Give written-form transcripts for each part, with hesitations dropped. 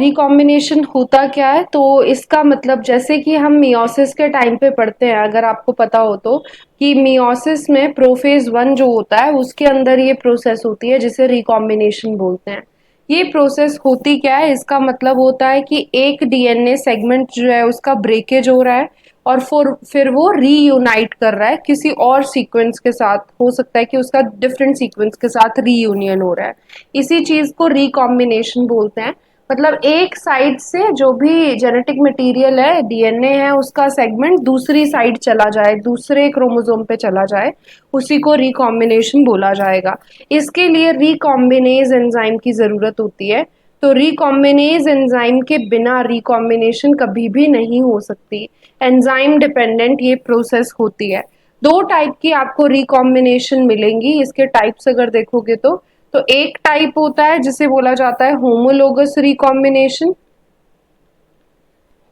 Recombination होता क्या है? तो इसका मतलब जैसे कि हम मियोसिस के टाइम पे पढ़ते हैं, अगर आपको पता हो तो, कि मियोसिस में प्रोफेज 1 जो होता है उसके अंदर ये प्रोसेस होती है जिसे रिकॉम्बिनेशन बोलते हैं। ये प्रोसेस होती क्या है? इसका मतलब होता है कि एक डीएनए सेगमेंट जो है उसका ब्रेकेज हो रहा है और फिर वो रीयूनाइट कर रहा है किसी और सीक्वेंस के साथ। हो सकता है कि उसका डिफरेंट सीक्वेंस के साथ रीयूनियन हो रहा है। इसी चीज को रिकॉम्बिनेशन बोलते हैं। मतलब एक साइड से जो भी जेनेटिक मटेरियल है, डीएनए है, उसका सेगमेंट दूसरी साइड चला जाए, दूसरे क्रोमोसोम पे चला जाए, उसी को रिकॉम्बिनेशन बोला जाएगा। इसके लिए रिकॉम्बिनेज एंजाइम की जरूरत होती है। तो रिकॉम्बिनेज एंजाइम के बिना रिकॉम्बिनेशन कभी भी नहीं हो सकती। एंजाइम डिपेंडेंट ये प्रोसेस होती है। दो टाइप की आपको रिकॉम्बिनेशन मिलेंगी। इसके टाइप्स अगर देखोगे तो एक टाइप होता है जिसे बोला जाता है होमोलोगस रिकॉम्बिनेशन,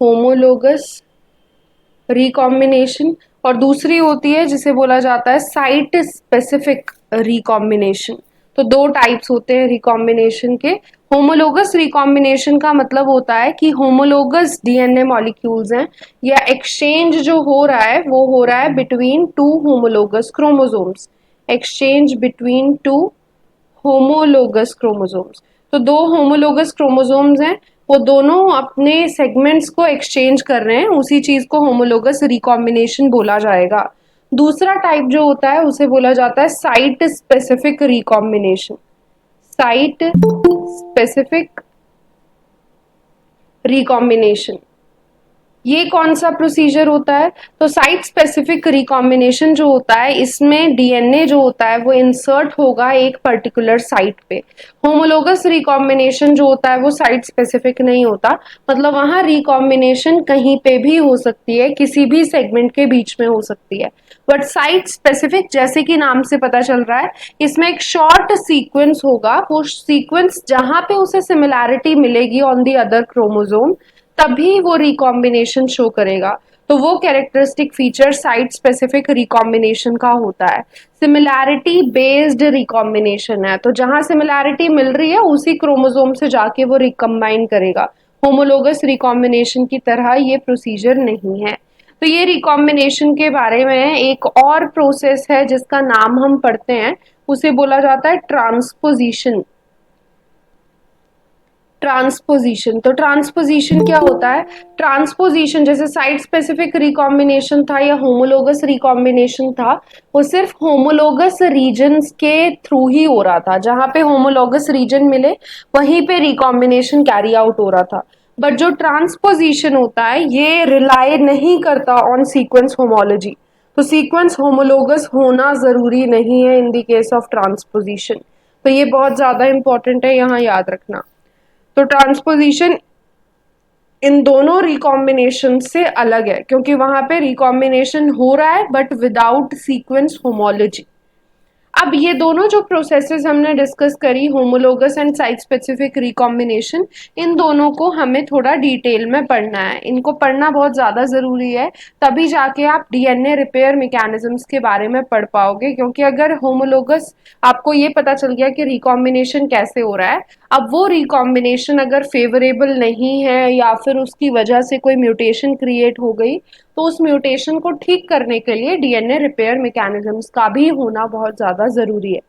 होमोलोगस रिकॉम्बिनेशन, और दूसरी होती है जिसे बोला जाता है साइट स्पेसिफिक रिकॉम्बिनेशन। तो दो टाइप्स होते हैं रिकॉम्बिनेशन के। होमोलोगस रिकॉम्बिनेशन का मतलब होता है कि होमोलोगस डीएनए मॉलिक्यूल्स हैं, या एक्सचेंज जो हो रहा है वो हो रहा है between two homologous chromosomes. Exchange between two homologous chromosomes. तो दो होमोलोगस क्रोमोसोम्स हैं, वो दोनों अपने सेगमेंट्स को एक्सचेंज कर रहे हैं, उसी चीज को होमोलोगस रिकॉम्बिनेशन बोला जाएगा। दूसरा टाइप जो होता है उसे बोला जाता है site specific recombination. Site specific recombination, ये कौन सा प्रोसीजर होता है? तो साइट स्पेसिफिक रिकॉम्बिनेशन जो होता है, इसमें डीएनए जो होता है वो इंसर्ट होगा एक पर्टिकुलर साइट पे। होमोलोगस रिकॉम्बिनेशन जो होता है वो साइट स्पेसिफिक नहीं होता। मतलब वहां रिकॉम्बिनेशन कहीं पे भी हो सकती है, किसी भी सेगमेंट के बीच में हो सकती है। बट साइट स्पेसिफिक, जैसे कि नाम से पता चल रहा है, इसमें एक शॉर्ट सीक्वेंस होगा। वो सीक्वेंस जहां पे उसे सिमिलैरिटी मिलेगी ऑन दी अदर क्रोमोसोम, तभी वो रिकॉम्बिनेशन शो करेगा। तो वो characteristic feature site specific recombination का होता है। सिमिलैरिटी बेस्ड रिकॉम्बिनेशन है, तो जहां सिमिलैरिटी मिल रही है उसी क्रोमोसोम से जाके वो रिकम्बाइन करेगा। होमोलोगस रिकॉम्बिनेशन की तरह ये प्रोसीजर नहीं है। तो ये रिकॉम्बिनेशन के बारे में एक और प्रोसेस है जिसका नाम हम पढ़ते हैं, उसे बोला जाता है ट्रांसपोजिशन। ट्रांसपोजिशन, तो ट्रांसपोजिशन क्या होता है? ट्रांसपोजिशन जैसे साइट स्पेसिफिक रिकॉम्बिनेशन था या होमोलोगस रिकॉम्बिनेशन था, वो सिर्फ होमोलोगस रीजन्स के थ्रू ही हो रहा था। जहां पे होमोलोगस रीजन मिले वहीं पे रिकॉम्बिनेशन कैरी आउट हो रहा था। बट जो ट्रांसपोजिशन होता है ये रिलाय नहीं करता ऑन सीक्वेंस होमोलॉजी। तो सीक्वेंस होमोलोगस होना जरूरी नहीं है इन द केस ऑफ ट्रांसपोजिशन। तो ये बहुत ज्यादा इंपॉर्टेंट है, यहाँ याद रखना। तो ट्रांसपोजिशन इन दोनों रिकॉम्बिनेशन से अलग है, क्योंकि वहां पे रिकॉम्बिनेशन हो रहा है बट विदाउट सीक्वेंस होमोलॉजी। अब ये दोनों जो प्रोसेसेस हमने डिस्कस करी, homologous and site specific recombination, इन दोनों को हमें थोड़ा डिटेल में पढ़ना है। इनको पढ़ना बहुत ज़्यादा ज़रूरी है, तभी जाके आप डीएनए रिपेयर मैकेनिज्म्स के बारे में पढ़ पाओगे। क्योंकि अगर होमोलोगस आपको ये पता चल गया कि रिकॉम्बिनेशन कैसे हो रहा है, अब वो रिकॉम्बिनेशन अगर फेवरेबल नहीं है या फिर उसकी वजह से कोई म्यूटेशन क्रिएट हो गई, तो उस म्यूटेशन को ठीक करने के लिए डीएनए रिपेयर मैकेनिज्म्स का भी होना बहुत ज़्यादा ज़रूरी है।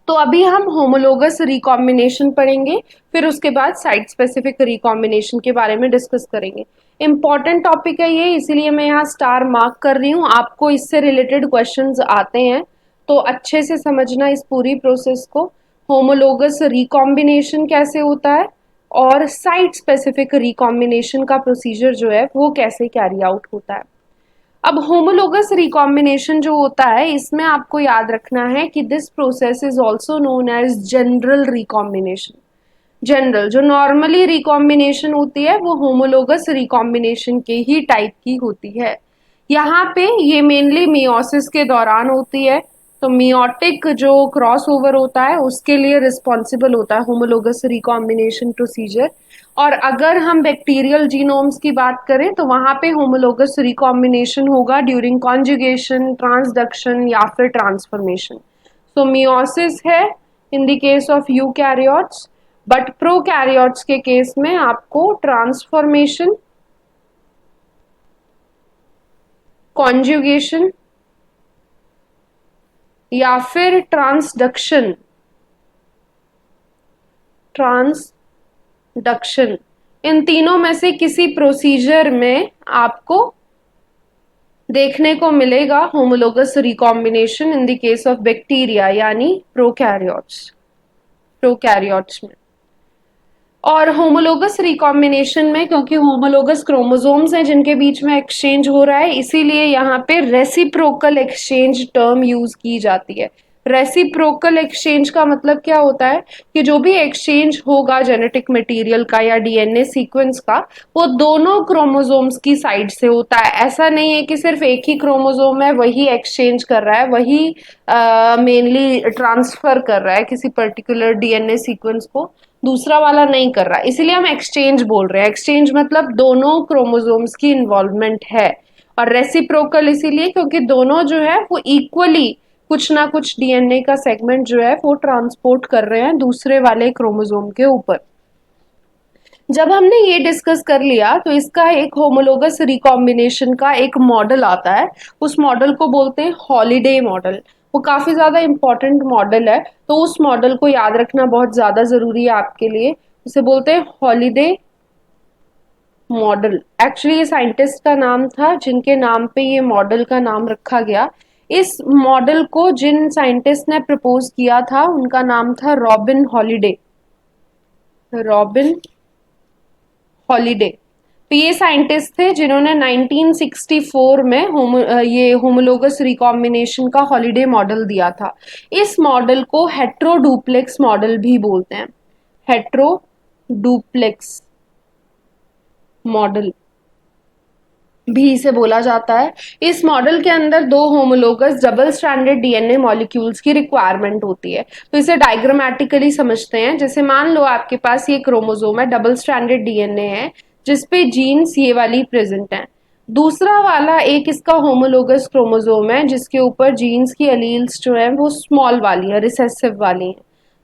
तो अभी हम होमोलोगस रिकॉम्बिनेशन पढ़ेंगे, फिर उसके बाद साइट स्पेसिफिक रिकॉम्बिनेशन के बारे में डिस्कस करेंगे। इंपॉर्टेंट टॉपिक है ये, इसीलिए मैं यहाँ स्टार मार्क कर रही हूँ। आपको इससे रिलेटेड क्वेश्चंस आते हैं, तो अच्छे से समझना इस पूरी प्रोसेस को। होमोलोगस रिकॉम्बिनेशन कैसे होता है और साइट स्पेसिफिक रिकॉम्बिनेशन का प्रोसीजर जो है वो कैसे कैरी आउट होता है। अब होमोलोगस रिकॉम्बिनेशन जो होता है, इसमें आपको याद रखना है कि this process is also known as general recombination. General, जो नॉर्मली रिकॉम्बिनेशन होती है वो होमोलोगस रिकॉम्बिनेशन के ही टाइप की होती है। यहाँ पे ये मेनली मियोसिस के दौरान होती है। तो मियोटिक जो क्रॉस ओवर होता है उसके लिए रिस्पॉन्सिबल होता है होमोलोगस रिकॉम्बिनेशन प्रोसीजर। और अगर हम बैक्टीरियल जीनोम्स की बात करें तो वहां पे होमोलोगस रिकॉम्बिनेशन होगा ड्यूरिंग कॉन्जुगेशन, ट्रांसडक्शन या फिर ट्रांसफॉर्मेशन। सो मियोसिस है इन the case of eukaryotes, but prokaryotes के केस में आपको ट्रांसफॉर्मेशन, कॉन्जुगेशन या फिर ट्रांसडक्शन इन तीनों में से किसी प्रोसीजर में आपको देखने को मिलेगा homologous recombination in the case of bacteria यानी प्रोकैरियोट्स में। और होमोलोगस रिकॉम्बिनेशन में क्योंकि होमोलोगस क्रोमोसोम्स हैं जिनके बीच में एक्सचेंज हो रहा है, इसीलिए यहाँ पे रेसिप्रोकल एक्सचेंज टर्म यूज की जाती है। रेसिप्रोकल एक्सचेंज का मतलब क्या होता है कि जो भी एक्सचेंज होगा जेनेटिक मटेरियल का या डीएनए सीक्वेंस का, वो दोनों क्रोमोसोम्स की साइड से होता है। ऐसा नहीं है कि सिर्फ एक ही क्रोमोसोम है वही एक्सचेंज कर रहा है, वही मेनली ट्रांसफर कर रहा है किसी पर्टिकुलर डीएनए सीक्वेंस को, दूसरा वाला नहीं कर रहा। इसीलिए हम एक्सचेंज बोल रहे हैं। एक्सचेंज मतलब दोनों क्रोमोसोम्स की इन्वॉल्वमेंट है। और रेसिप्रोकल इसीलिए क्योंकि दोनों जो है वो इक्वली कुछ ना कुछ डीएनए का सेगमेंट जो है वो ट्रांसपोर्ट कर रहे हैं दूसरे वाले क्रोमोसोम के ऊपर। जब हमने ये डिस्कस कर लिया तो इसका एक होमोलोगस रिकॉम्बिनेशन का एक मॉडल आता है, उस मॉडल को बोलते हैं हॉलिडे मॉडल। वो काफी ज्यादा इंपॉर्टेंट मॉडल है, तो उस मॉडल को याद रखना बहुत ज्यादा जरूरी है आपके लिए। उसे बोलते हैं हॉलिडे मॉडल। एक्चुअली ये साइंटिस्ट का नाम था जिनके नाम पे ये मॉडल का नाम रखा गया। इस मॉडल को जिन साइंटिस्ट ने प्रपोज किया था उनका नाम था रॉबिन हॉलिडे। Robin holiday. तो ये साइंटिस्ट थे जिन्होंने 1964 में ये होमोलोगस रिकॉम्बिनेशन का हॉलिडे मॉडल दिया था। इस मॉडल को हेट्रोडुप्लेक्स मॉडल भी बोलते हैं। हेट्रोडुप्लेक्स मॉडल भी इसे बोला जाता है। इस मॉडल के अंदर दो homologous double stranded DNA molecules की रिक्वायरमेंट होती है। तो इसे डायग्रामेटिकली समझते हैं। जैसे मान लो आपके पास ये क्रोमोसोम है, डबल स्ट्रैंडेड डीएनए है जिसपे जीन्स ये वाली प्रेजेंट है। दूसरा वाला एक इसका होमोलोगस क्रोमोसोम है जिसके ऊपर जीन्स की एलील्स जो है वो स्मॉल वाली है, रिसेसिव वाली है।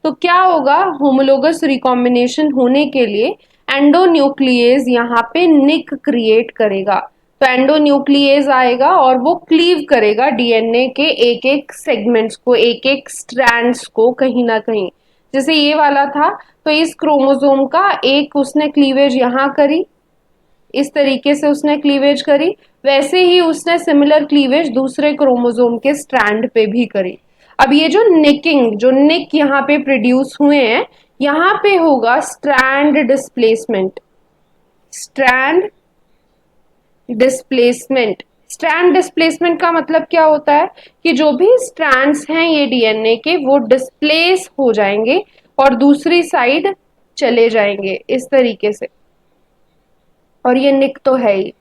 तो क्या होगा, होमोलोगस रिकॉम्बिनेशन होने के लिए एंडोन्यूक्लिएज यहाँ पे निक क्रिएट करेगा। तो एंडोन्यूक्लिएज आएगा और वो क्लीव करेगा डीएनए के एक एक सेगमेंट्स को, एक एक स्ट्रैंड्स को कहीं ना कहीं। जैसे ये वाला था तो इस क्रोमोसोम का एक उसने क्लीवेज यहाँ करी, इस तरीके से उसने क्लीवेज करी, वैसे ही उसने सिमिलर क्लीवेज दूसरे क्रोमोसोम के स्ट्रैंड पे भी करी। अब ये जो निकिंग, जो निक यहाँ पे प्रोड्यूस हुए हैं, यहाँ पे होगा strand displacement. Strand displacement. Strand displacement का मतलब क्या होता है कि जो भी स्ट्रैंड्स हैं ये डीएनए के वो डिस्प्लेस हो जाएंगे और दूसरी साइड चले जाएंगे इस तरीके से। और ये निक तो है ही।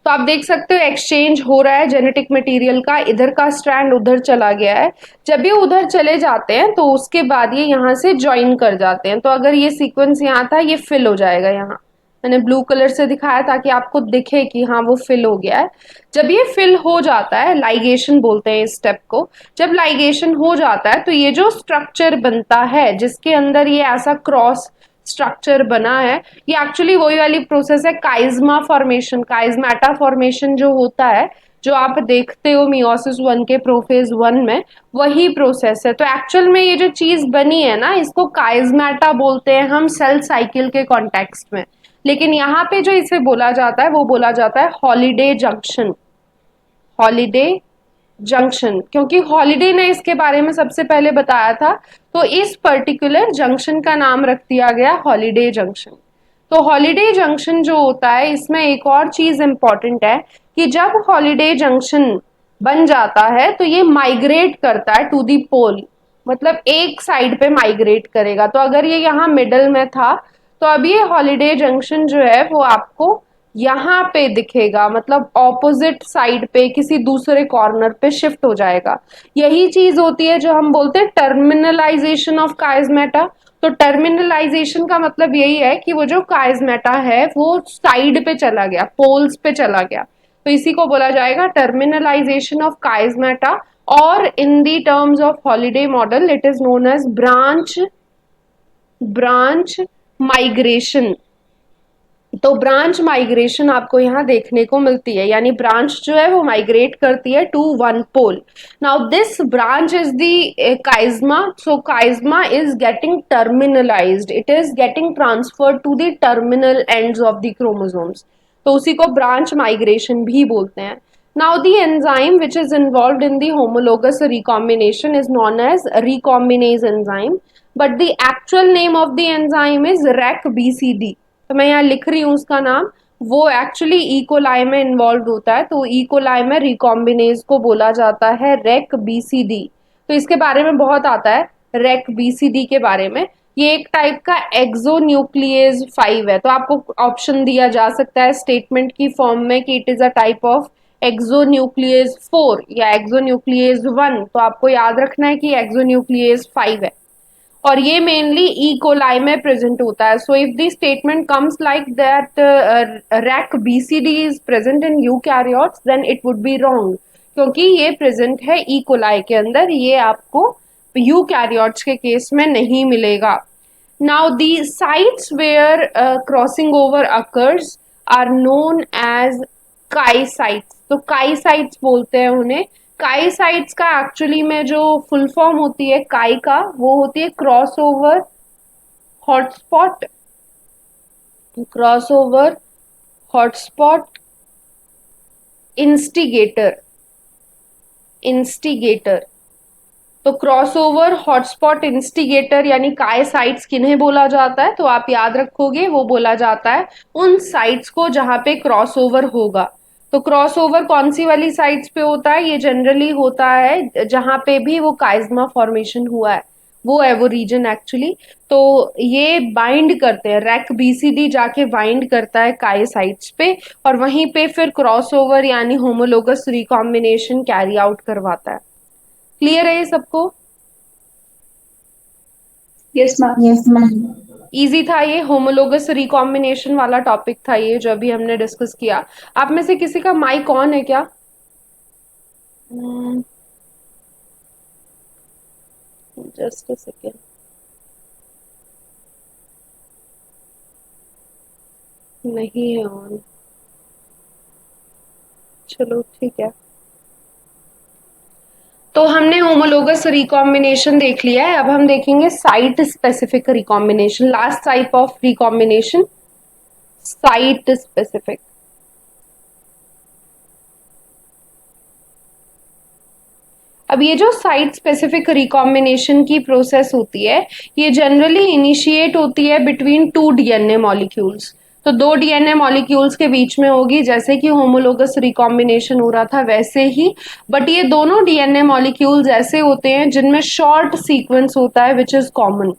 तो आप देख सकते हो एक्सचेंज हो रहा है जेनेटिक मटेरियल का, इधर का स्ट्रैंड उधर चला गया है। जब ये उधर चले जाते हैं तो उसके बाद ये यहाँ से ज्वाइन कर जाते हैं। तो अगर ये सीक्वेंस यहाँ था, ये फिल हो जाएगा। यहाँ मैंने ब्लू कलर से दिखाया ताकि आपको दिखे कि हाँ वो फिल हो गया है। जब ये फिल हो जाता है, लाइगेशन बोलते हैं इस स्टेप को, जब लाइगेशन हो जाता है तो ये जो स्ट्रक्चर बनता है जिसके अंदर ये ऐसा क्रॉस स्ट्रक्चर बना है, ये एक्चुअली वही वाली प्रोसेस है काइज्मा फॉर्मेशन, काइज्मेटा फॉर्मेशन जो होता है, जो आप देखते हो मियोसिस 1 के प्रोफेज 1 में, वही प्रोसेस है। तो एक्चुअल में ये जो चीज बनी है ना, इसको काइज्मेटा बोलते हैं हम सेल साइकिल के कॉन्टेक्स्ट में। लेकिन यहाँ पे जो इसे बोला जाता है वो बोला जाता है हॉलिडे जंक्शन। हॉलिडे जंक्शन, क्योंकि हॉलिडे ने इसके बारे में सबसे पहले बताया था, तो इस पर्टिकुलर जंक्शन का नाम रख दिया गया हॉलिडे जंक्शन। तो हॉलिडे जंक्शन जो होता है, इसमें एक और चीज इंपॉर्टेंट है कि जब हॉलिडे जंक्शन बन जाता है तो ये माइग्रेट करता है टू दी पोल, मतलब एक साइड पे माइग्रेट करेगा। तो अगर ये यहाँ मिडल में था तो अब ये हॉलिडे जंक्शन जो है वो आपको यहाँ पे दिखेगा, मतलब ऑपोजिट साइड पे किसी दूसरे कॉर्नर पे शिफ्ट हो जाएगा। यही चीज होती है जो हम बोलते हैं टर्मिनलाइजेशन ऑफ काइज्मेटा। तो टर्मिनलाइजेशन का मतलब यही है कि वो जो काइज्मेटा है वो साइड पे चला गया, पोल्स पे चला गया। तो इसी को बोला जाएगा टर्मिनलाइजेशन ऑफ काइज्मेटा, और in the terms of Holliday model it is known as branch branch migration. तो ब्रांच माइग्रेशन आपको यहाँ देखने को मिलती है, यानी ब्रांच जो है वो माइग्रेट करती है to one pole. Now this branch is the chiasma, so chiasma is getting terminalized, it is getting transferred to the terminal ends of the chromosomes, तो उसी को ब्रांच माइग्रेशन भी बोलते हैं। Now the enzyme which is involved in the homologous recombination is known as recombinase enzyme, but the actual name of the enzyme is REC-BCD। तो मैं यहाँ लिख रही हूँ उसका नाम, वो एक्चुअली इकोलाई में इन्वॉल्व होता है, तो इकोलाई में रिकॉम्बिनेज को बोला जाता है REC-BCD। तो इसके बारे में बहुत आता है REC-BCD के बारे में। ये एक टाइप का एक्सोन्यूक्लियेज 5 है, तो आपको ऑप्शन दिया जा सकता है स्टेटमेंट की फॉर्म में कि it is a type of exonuclease 4 या एक्सोन्यूक्लियेज 1, तो आपको याद रखना है कि एक्सोन्यूक्लियेज 5 है और ये मेनली ई कोलाई में प्रेजेंट होता है। So if the statement comes like that rec BCD is present in eukaryotes then it would be wrong, क्योंकि ये प्रेजेंट है ई कोलाई के अंदर, ये आपको यूकैरियोट्स के केस में नहीं मिलेगा। Now the sites where crossing over occurs are known as chi sites, तो काई साइट्स बोलते हैं उन्हें। काई साइट्स का एक्चुअली में जो फुल फॉर्म होती है काई का, वो होती है cross over hotspot, cross over hotspot instigator, instigator. तो क्रॉस ओवर हॉटस्पॉट इंस्टिगेटर यानी काय साइट्स किन्हें बोला जाता है, तो आप याद रखोगे वो बोला जाता है उन साइट्स को जहां पे क्रॉस ओवर होगा। तो क्रॉस ओवर कौन सी वाली साइट्स पे होता है, ये जनरली होता है जहां पे भी वो काइज्मा फॉर्मेशन हुआ है, वो है वो रीजन एक्चुअली। तो ये बाइंड करते हैं, रैक बीसीडी जाके बाइंड करता है काय साइट्स पे और वहीं पे फिर क्रॉस ओवर यानी होमोलोगस रिकॉम्बिनेशन कैरी आउट करवाता है। क्लियर है ये सबको? Yes ma'am. Yes ma'am. Easy था ये, होमोलोगस रिकॉम्बिनेशन वाला टॉपिक था ये जो अभी हमने डिस्कस किया। आप में से किसी का माइक ऑन है क्या? Just a second. नहीं है ऑन, चलो ठीक है। तो हमने होमोलोगस रिकॉम्बिनेशन देख लिया है, अब हम देखेंगे site specific recombination, last type of recombination, site specific. अब ये जो साइट स्पेसिफिक रिकॉम्बिनेशन की प्रोसेस होती है, ये जनरली इनिशिएट होती है बिटवीन टू डीएनए मॉलिक्यूल्स। तो दो डीएनए मॉलिक्यूल्स के बीच में होगी, जैसे कि होमोलोगस रिकॉम्बिनेशन हो रहा था वैसे ही, बट ये दोनों डीएनए मॉलिक्यूल्स ऐसे होते हैं जिनमें शॉर्ट सीक्वेंस होता है which is common,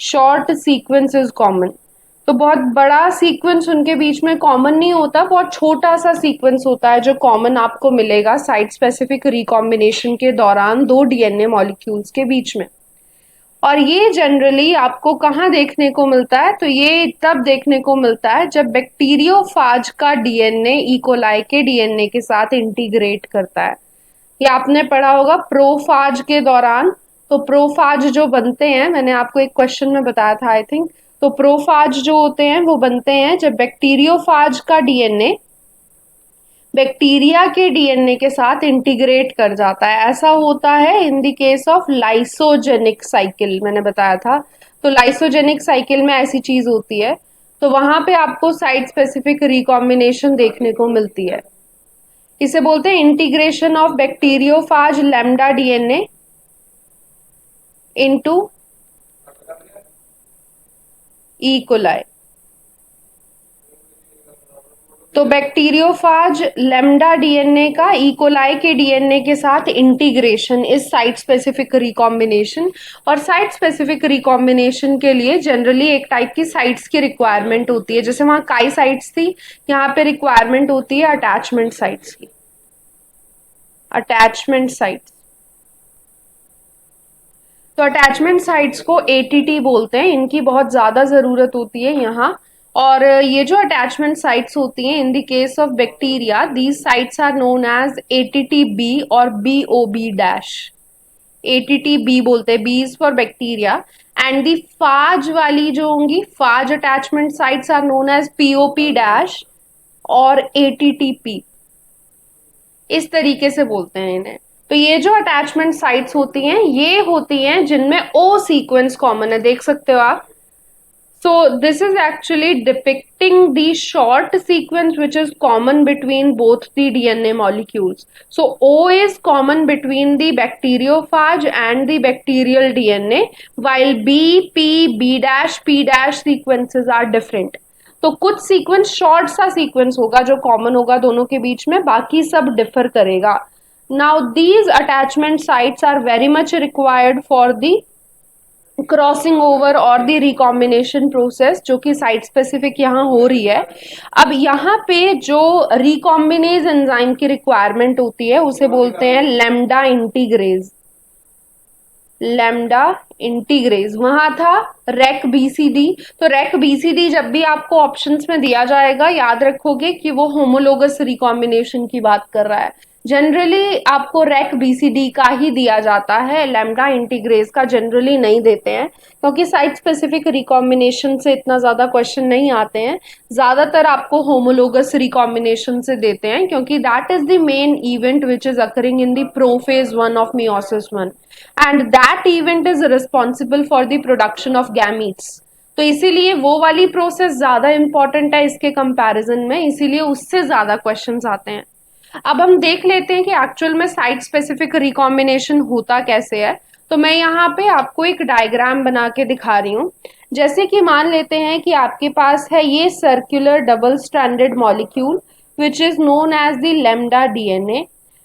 short sequence is common. तो बहुत बड़ा सीक्वेंस उनके बीच में कॉमन नहीं होता, बहुत छोटा सा सीक्वेंस होता है जो कॉमन आपको मिलेगा साइट स्पेसिफिक रिकॉम्बिनेशन के दौरान दो डीएनए मॉलिक्यूल्स के बीच में। और ये जनरली आपको कहाँ देखने को मिलता है, तो ये तब देखने को मिलता है जब बैक्टीरियोफाज का डीएनए इकोलाई के डीएनए के साथ इंटीग्रेट करता है। ये आपने पढ़ा होगा प्रोफाज के दौरान। तो प्रोफाज जो बनते हैं, मैंने आपको एक क्वेश्चन में बताया था आई थिंक, तो प्रोफाज जो होते हैं वो बनते हैं जब बैक्टीरियोफाज का डीएनए बैक्टीरिया के डीएनए के साथ इंटीग्रेट कर जाता है। ऐसा होता है इन the case of lysogenic cycle, मैंने बताया था। तो लाइसोजेनिक साइकिल में ऐसी चीज होती है, तो वहां पे आपको साइट स्पेसिफिक रिकॉम्बिनेशन देखने को मिलती है। इसे बोलते हैं integration of bacteriophage lambda DNA into E coli. तो बैक्टीरियोफाज लैम्डा डीएनए का ई कोलाई के डीएनए के साथ integration is site specific recombination. और साइट स्पेसिफिक रिकॉम्बिनेशन के लिए जनरली एक टाइप की साइट्स की रिक्वायरमेंट होती है, जैसे वहां काई साइट्स थी, यहाँ पे रिक्वायरमेंट होती है अटैचमेंट साइट्स की, अटैचमेंट साइट्स। तो अटैचमेंट साइट्स को एटीटी बोलते हैं, इनकी बहुत ज्यादा जरूरत होती है यहाँ। और ये जो अटैचमेंट साइट्स होती हैं in the case of bacteria, these sites are known as ATT B और बीओबी डैश। एटीटी बी बोलते हैं, B is for bacteria and the phage वाली जो होंगी, phage attachment sites are known as POP dash और ATTP, इस तरीके से बोलते हैं इन्हें। तो ये जो अटैचमेंट साइट्स होती हैं ये होती हैं जिनमें ओ सीक्वेंस कॉमन है, देख सकते हो आप। So this is actually depicting the short sequence which is common between both the DNA molecules. So O is common between the bacteriophage and the bacterial DNA, while B, P, B dash, P dash sequences are different. तो कुछ sequence short सा sequence होगा जो common होगा दोनों के बीच में, बाकी सब डिफर करेगा। Now these attachment sites are very much required for the crossing over और दी रिकॉम्बिनेशन प्रोसेस, जो कि साइट स्पेसिफिक यहाँ हो रही है। अब यहाँ पे जो रिकॉम्बिनेज एंजाइम की रिक्वायरमेंट होती है उसे बोलते हैं लैम्डा इंटीग्रेज। लैम्डा इंटीग्रेज वहां था रेक बीसीडी। तो रेक बीसीडी जब भी आपको ऑप्शंस में दिया जाएगा याद रखोगे कि वो होमोलोगस रिकॉम्बिनेशन की बात कर रहा है। जनरली आपको रेक बीसीडी का ही दिया जाता है, लैम्डा इंटीग्रेज का जनरली नहीं देते हैं, क्योंकि साइट स्पेसिफिक रिकॉम्बिनेशन से इतना ज्यादा क्वेश्चन नहीं आते हैं। ज्यादातर आपको होमोलोगस रिकॉम्बिनेशन से देते हैं, क्योंकि that is the main event which is occurring in the prophase 1 of meiosis 1 and that event is responsible for the production of gametes. तो इसीलिए वो वाली प्रोसेस ज्यादा इंपॉर्टेंट है इसके कंपैरिजन में, इसीलिए उससे ज्यादा क्वेश्चंस आते हैं। अब हम देख लेते हैं कि एक्चुअल में साइट स्पेसिफिक रिकॉम्बिनेशन होता कैसे है। तो मैं यहाँ पे आपको एक डायग्राम बना के दिखा रही हूँ। जैसे कि मान लेते हैं कि आपके पास है ये circular double stranded molecule which is known as the lambda DNA.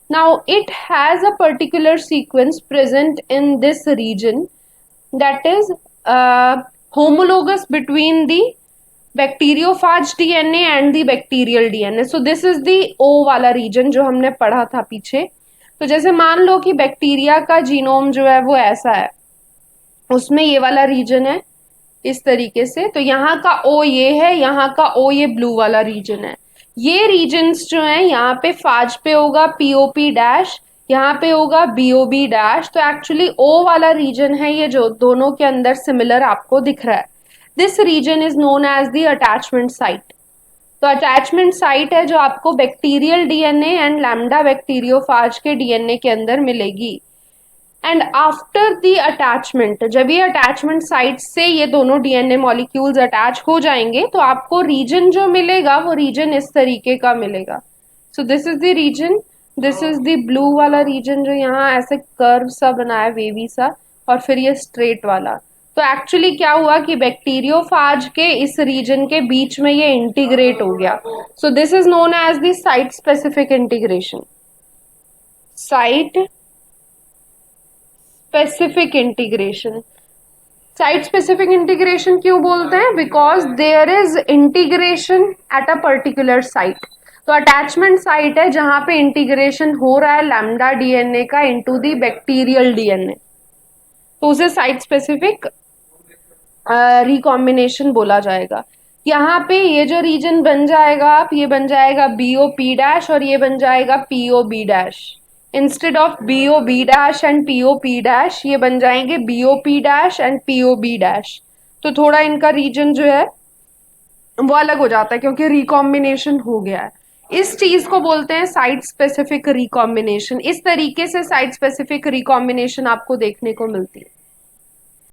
Now it has a particular sequence present in this region that is homologous between the bacteriophage DNA and the bacterial DNA. So this is the O वाला region जो हमने पढ़ा था पीछे। तो जैसे मान लो कि बैक्टीरिया का जीनोम जो है वो ऐसा है, उसमें ये वाला रीजन है इस तरीके से। तो यहाँ का O ये है, यहाँ का O ये ब्लू वाला रीजन है। ये रीजन्स जो है यहाँ पे फाज पे होगा पीओपी डैश, यहाँ पे होगा बीओबी डैश। तो एक्चुअली ओ वाला रीजन है ये जो दोनों के अंदर सिमिलर आपको दिख रहा है। This region is known as the attachment site. तो अटैचमेंट साइट है जो आपको bacterial DNA and lambda bacteriophage के डीएनए के अंदर मिलेगी। एंड आफ्टर द अटैचमेंट, जब ये अटैचमेंट साइट से ये दोनों डीएनए मॉलिक्यूल्स अटैच हो जाएंगे तो आपको रीजन जो मिलेगा वो रीजन इस तरीके का मिलेगा। So this is the region, this is the blue वाला रीजन जो यहाँ ऐसे कर्व सा बना है वेवी सा, और फिर ये स्ट्रेट वाला। तो एक्चुअली क्या हुआ कि बैक्टीरियोफाज के इस रीजन के बीच में ये इंटीग्रेट हो गया। So this is known as the site specific integration. Site specific integration, site specific integration क्यों बोलते हैं? Because there is integration at a particular site. तो अटैचमेंट साइट है जहां पे इंटीग्रेशन हो रहा है लैम्डा डीएनए का इनटू द बैक्टीरियल डीएनए, तो उसे साइट स्पेसिफिक रिकॉम्बिनेशन बोला जाएगा। यहाँ पे ये जो रीजन बन जाएगा आप, ये बन जाएगा बीओपी डैश और ये बन जाएगा POB dash. Instead of BOB dash and POP dash ये बन जाएंगे BOP dash and POB dash. तो थोड़ा इनका रीजन जो है वो अलग हो जाता है क्योंकि रिकॉम्बिनेशन हो गया है। इस चीज को बोलते हैं साइट स्पेसिफिक रिकॉम्बिनेशन। इस तरीके से साइट स्पेसिफिक रिकॉम्बिनेशन आपको देखने को मिलती है।